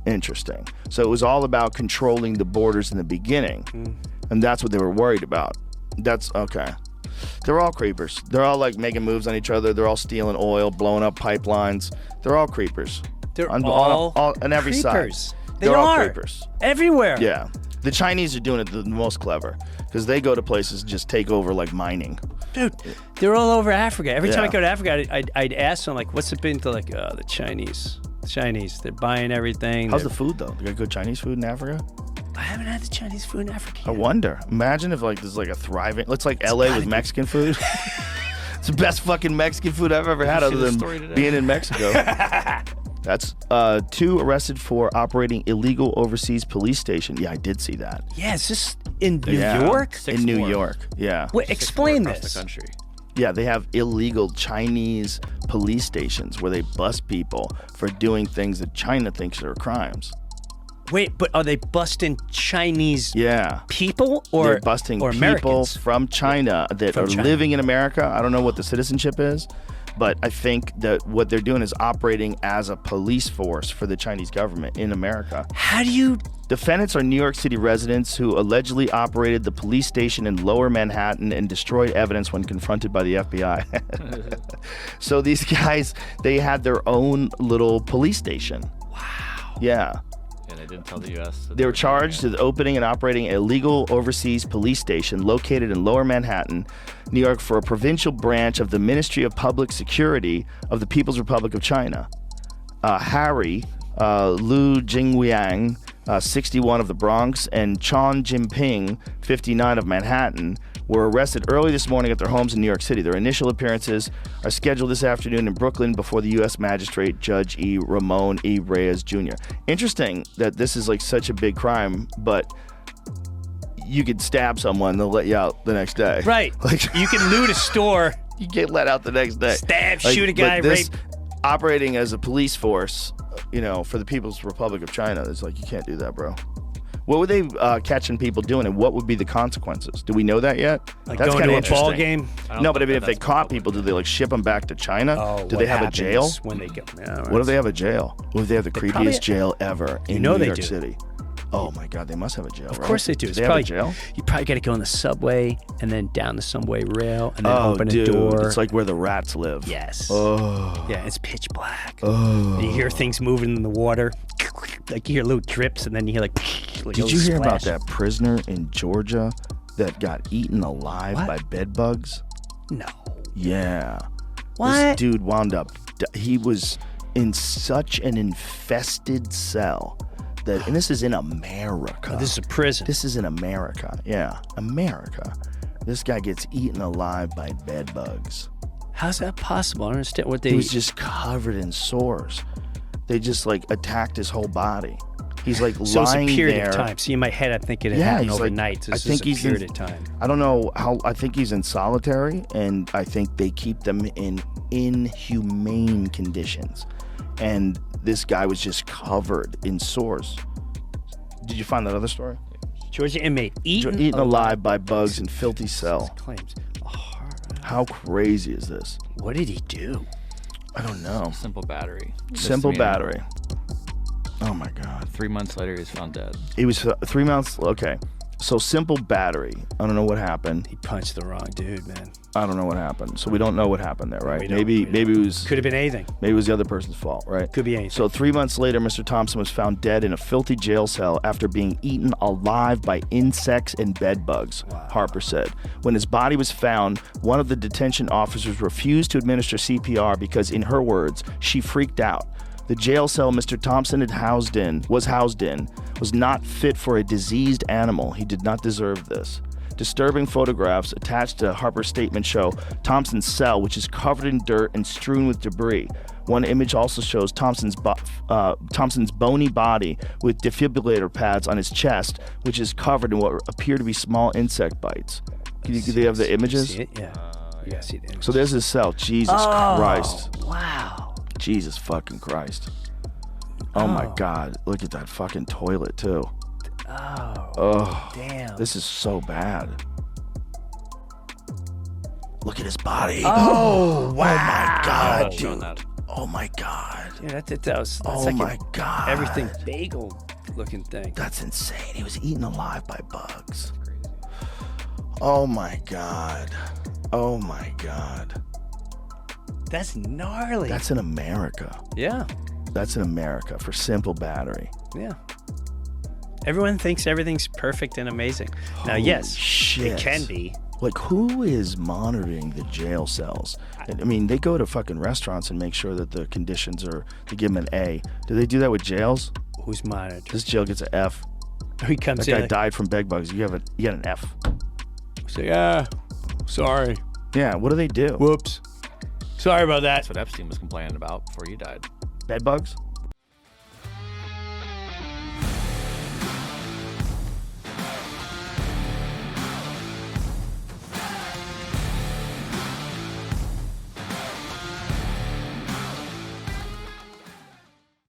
Interesting. So it was all about controlling the borders in the beginning, and that's what they were worried about. That's okay. They're all creepers. They're all like making moves on each other. They're all stealing oil, blowing up pipelines. They're all creepers. They're all on every creepers. side. They're all creepers. Everywhere. Yeah. The Chinese are doing it the most clever because they go to places and just take over like mining. Dude, they're all over Africa. Every time Yeah. I go to Africa, I'd ask them, like, what's it been to, like, the Chinese? The Chinese, they're buying everything. How's the food, though? They got good Chinese food in Africa? I haven't had the Chinese food in Africa I yet. wonder. Imagine if, like, there's, like, a thriving... It's like LA with Mexican food. It's the best fucking Mexican food I've ever had other than being in Mexico. That's 2 arrested for operating illegal overseas police station. Yeah, I did see that. Yeah, is this in New York? In New York, yeah. Wait, explain across this. the country. Yeah, they have illegal Chinese police stations where they bust people for doing things that China thinks are crimes. Wait, but are they busting Chinese people or they're busting or people Americans? from China that are living in America? I don't know what the citizenship is, but I think that what they're doing is operating as a police force for the Chinese government in America. How do you... Defendants are New York City residents who allegedly operated the police station in Lower Manhattan and destroyed evidence when confronted by the FBI. So these guys, they had their own little police station. Wow. Yeah. And they didn't tell the U.S. They were charged with opening and operating a legal overseas police station located in Lower Manhattan, New York, for a provincial branch of the Ministry of Public Security of the People's Republic of China. Harry Lu Jingwiang, 61 of the Bronx, and Chon Jinping, 59 of Manhattan, were arrested early this morning at their homes in New York City. Their initial appearances are scheduled this afternoon in Brooklyn before the U.S. Magistrate Judge Ramon E. Reyes Jr. Interesting that this is like such a big crime, but you could stab someone, they'll let you out the next day. Right. Like, you can loot a store. You get let out the next day. Stab, shoot a guy, rape. Operating as a police force, you know, for the People's Republic of China, it's like, you can't do that, bro. What were they catching people doing, and what would be the consequences? Do we know that yet? Like That's going kind to of a ball interesting. game? No, but I mean, if they caught people, do they like ship them back to China? Oh, do they have a jail? when they go? Yeah, What if they have a jail? What if they have the creepiest jail ever in New they York do. City? Oh my God, they must have a jail. Of course they do. Do It's they have a jail? You probably got to go in the subway and then down the subway rail and then Oh, open dude, a door. it's like where the rats live. Yes. Oh. Yeah, it's pitch black. Oh. You hear things moving in the water. Like you hear little drips and then you hear like Did you hear about that prisoner in Georgia that got eaten alive by bed bugs? No. Yeah. What? This dude wound up, he was in such an infested cell that, and this is in America. Oh, this is a prison. This is in America. Yeah, America. This guy gets eaten alive by bed bugs. How's that possible? I don't understand what they... He was just covered in sores. They just like attacked his whole body. He's like so lying it's a period there. of time. See, in my head, I'm thinking it happened overnight. So this is a period of time. I don't know how. I think he's in solitary, and I think they keep them in inhumane conditions. And this guy was just covered in sores. Did you find that other story? Georgia inmate eaten alive by bugs in filthy cell. Claims. How crazy is this? What did he do? I don't know. Simple battery. Simple battery. Oh my God. 3 months later, he was found dead. He was 3 months. Okay. So simple battery. I don't know what happened. He punched the wrong dude, man. I don't know what happened. So we don't know what happened there, right? We don't. Maybe it was. Could have been anything. Maybe it was the other person's fault, right? Could be anything. So 3 months later, Mr. Thompson was found dead in a filthy jail cell after being eaten alive by insects and bed bugs, Harper said. When his body was found, one of the detention officers refused to administer CPR because, in her words, she freaked out. The jail cell Mr. Thompson was housed in was not fit for a diseased animal. He did not deserve this. Disturbing photographs attached to Harper's statement show Thompson's cell, which is covered in dirt and strewn with debris. One image also shows Thompson's bony body with defibrillator pads on his chest, which is covered in what appear to be small insect bites. Do they have the images? See it? Yeah. You gotta see the image. So there's his cell. Jesus Christ. Wow. Jesus fucking Christ. Oh my God. Look at that fucking toilet too. Oh, damn. This is so bad. Look at his body. Oh, wow. Oh my God, Showing dude. that. Oh my God. Yeah, that's Oh like my God. everything bagel looking thing. That's insane. He was eaten alive by bugs. Oh my God. Oh my God. That's gnarly. That's in America. Yeah. That's in America for simple battery. Yeah. Everyone thinks everything's perfect and amazing. Now, Holy yes, shit. it can be. Like, who is monitoring the jail cells? I mean, they go to fucking restaurants and make sure that the conditions are, they give them an A. Do they do that with jails? Who's monitored? This jail gets an F. He comes That in. guy like, died from bed bugs. You get an F. say, sorry. Yeah, what do they do? Whoops. Sorry about that. That's what Epstein was complaining about before he died. Bed bugs?